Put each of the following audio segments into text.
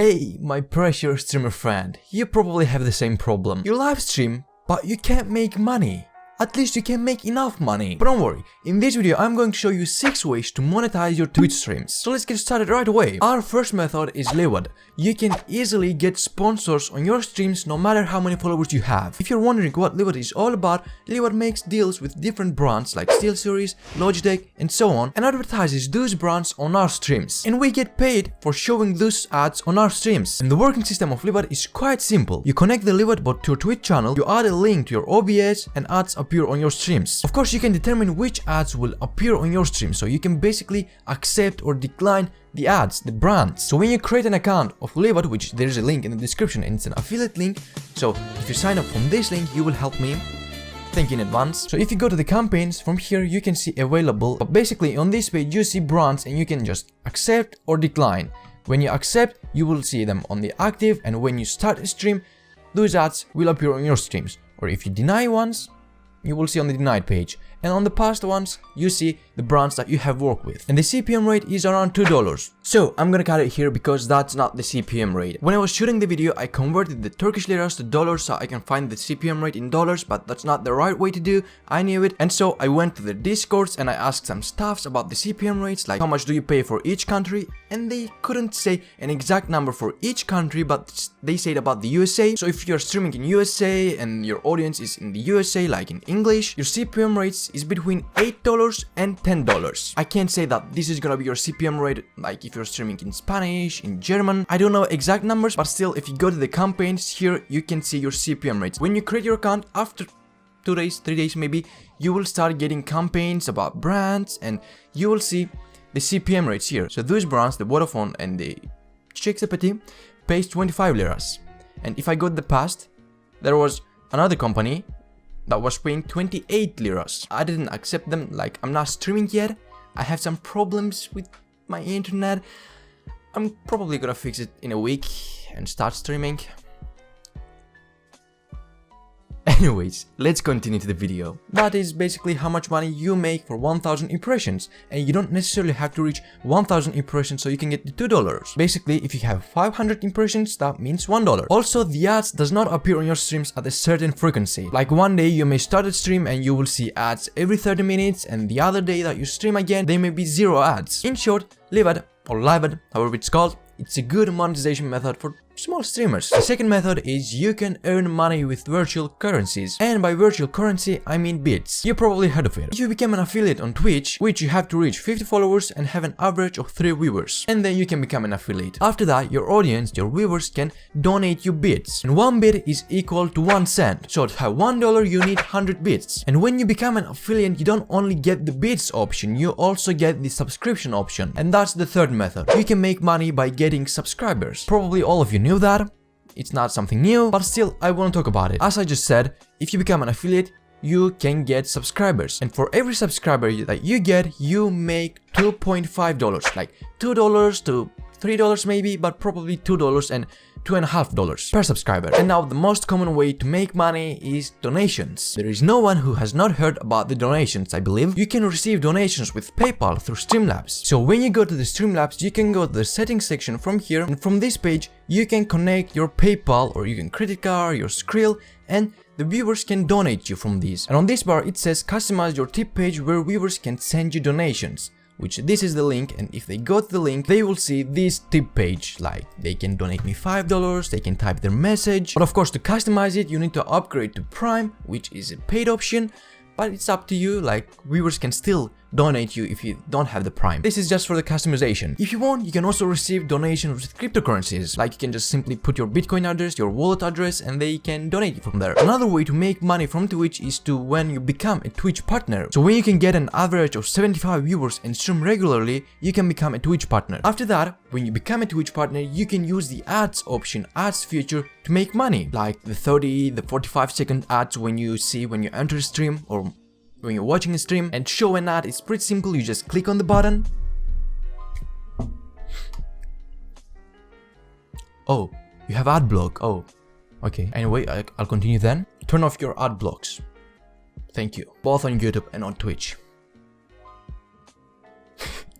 Hey, my precious streamer friend, you probably have the same problem. You live stream, but you can't make money. At least you can make enough money. But don't worry, in this video I'm going to show you 6 ways to monetize your Twitch streams. So let's get started right away. Our first method is Liwad. You can easily get sponsors on your streams no matter how many followers you have. If you're wondering what Liwad is all about, Liwad makes deals with different brands like SteelSeries, Logitech and so on and advertises those brands on our streams. And we get paid for showing those ads on our streams. And the working system of Liwad is quite simple. You connect the Liwad bot to your Twitch channel, you add a link to your OBS and ads appear on your streams. Of course, you can determine which ads will appear on your stream, so you can basically accept or decline the ads, the brands. So when you create an account of Liwad, which there is a link in the description and it's an affiliate link, so if you sign up from this link you will help me. Thank you in advance. So if you go to the campaigns, from here you can see available, but basically on this page you see brands and you can just accept or decline. When you accept, you will see them on the active, and when you start a stream, those ads will appear on your streams. Or if you deny once, you will see on the denied page, and on the past ones you see the brands that you have worked with, and the CPM rate is around $2. So I'm gonna cut it here because that's not the CPM rate. When I was shooting the video I converted the Turkish liras to dollars so I can find the CPM rate in dollars, but that's not the right way to do. I knew it, and so I went to the discords and I asked some staffs about the CPM rates, like how much do you pay for each country, and they couldn't say an exact number for each country, but they said about the USA. So if you're streaming in USA and your audience is in the USA, like in English, your CPM rates is between $8 and $10. I can't say that this is gonna be your CPM rate like if you're streaming in Spanish, in German. I don't know exact numbers, but still if you go to the campaigns here you can see your CPM rates. When you create your account, after 2 days, 3 days maybe, you will start getting campaigns about brands and you will see the CPM rates here. So those brands, the Vodafone and the Chicks Petit, pays 25 liras. And if I go to the past, there was another company that was paying 28 liras. I didn't accept them, like I'm not streaming yet. I have some problems with my internet. I'm probably gonna fix it in a week and start streaming. Anyways, let's continue to the video. That is basically how much money you make for 1000 impressions, and you don't necessarily have to reach 1000 impressions so you can get the $2. Basically, if you have 500 impressions, that means $1. Also, the ads does not appear on your streams at a certain frequency. Like one day you may start a stream and you will see ads every 30 minutes, and the other day that you stream again, there may be 0 ads. In short, Liwad or Liwad, however it's called, it's a good monetization method for small streamers. The second method is you can earn money with virtual currencies, and by virtual currency I mean bits. You probably heard of it. If you become an affiliate on Twitch, which you have to reach 50 followers and have an average of 3 viewers, and then you can become an affiliate. After that, your audience, your viewers can donate you bits, and 1 bit is equal to 1 cent. So to have $1 you need 100 bits. And when you become an affiliate, you don't only get the bits option, you also get the subscription option, and that's the third method. You can make money by getting subscribers. Probably all of you knew that. It's not something new, but still I want to talk about it. As I just said, if you become an affiliate, you can get subscribers, and for every subscriber that you get, you make $2.5, like $2 to $3 maybe, but probably $2 and $2.50 per subscriber. And now the most common way to make money is donations. There is no one who has not heard about the donations, I believe. You can receive donations with PayPal through Streamlabs. So when you go to the Streamlabs, you can go to the settings section from here, and from this page you can connect your PayPal or you can credit card, your Skrill, and the viewers can donate you from these. And on this bar it says customize your tip page where viewers can send you donations, which this is the link, and if they go to the link they will see this tip page, like they can donate me $5, they can type their message. But of course, to customize it you need to upgrade to Prime, which is a paid option, but it's up to you. Like viewers can still donate you if you don't have the Prime. This is just for the customization. If you want, you can also receive donations with cryptocurrencies, like you can just simply put your Bitcoin address, your wallet address, and they can donate you from there. Another way to make money from Twitch is to when you become a Twitch partner. So when you can get an average of 75 viewers and stream regularly, you can become a Twitch partner. After that, when you become a Twitch partner, you can use the ads option, ads feature, to make money, like the 30, the 45-second ads when you see when you enter a stream or when you're watching a stream. And show an ad is pretty simple. You just click on the button. Oh, you have ad block. Oh, okay. Anyway, I'll continue then. Turn off your ad blocks. Thank you. Both on YouTube and on Twitch.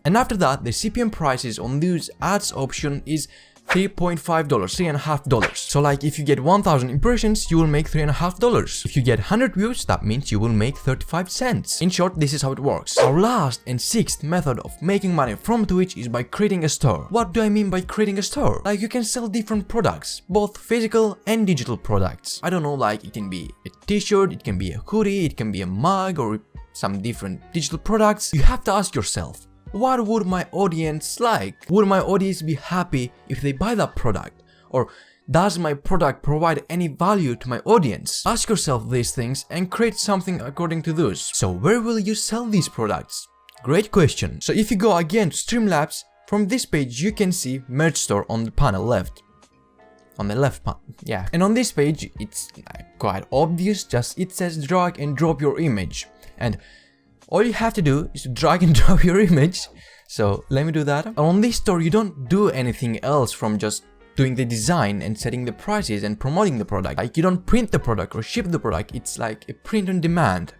And after that, the CPM prices on those ads option is $3.5, $3.5. So like if you get 1,000 impressions, you will make $3.5. If you get 100 views, that means you will make 35 cents. In short, this is how it works. Our last and sixth method of making money from Twitch is by creating a store. What do I mean by creating a store? Like you can sell different products, both physical and digital products. I don't know, like it can be a t-shirt, it can be a hoodie, it can be a mug, or some different digital products. You have to ask yourself, what would my audience like? Would my audience be happy if they buy that product? Or does my product provide any value to my audience? Ask yourself these things and create something according to those. So where will you sell these products? Great question. So if you go again to Streamlabs, from this page you can see merch store on the panel left. On the left panel, yeah. And on this page it's quite obvious, just it says drag and drop your image. And all you have to do is to drag and drop your image. So let me do that. And on this store you don't do anything else from just doing the design and setting the prices and promoting the product. Like you don't print the product or ship the product, it's like a print on demand.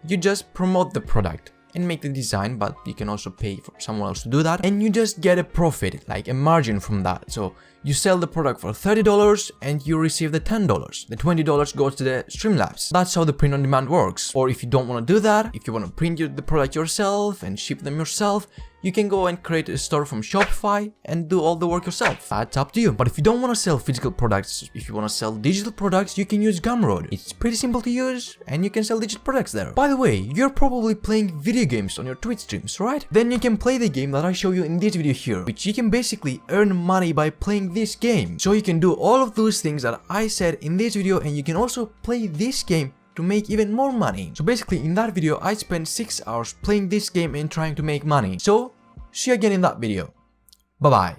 You just promote the product and make the design, but you can also pay for someone else to do that, and you just get a profit, like a margin from that. So you sell the product for $30 and you receive the $10. The $20 goes to the Streamlabs. That's how the print on demand works. Or if you don't want to do that, if you want to print the product yourself and ship them yourself, you can go and create a store from Shopify and do all the work yourself. That's up to you. But if you don't want to sell physical products, if you want to sell digital products, you can use Gumroad. It's pretty simple to use and you can sell digital products there. By the way, you're probably playing video games on your Twitch streams, right? Then you can play the game that I show you in this video here, which you can basically earn money by playing this game. So you can do all of those things that I said in this video, and you can also play this game to make even more money. So basically in that video I spent 6 hours playing this game and trying to make money. So see you again in that video. Bye bye.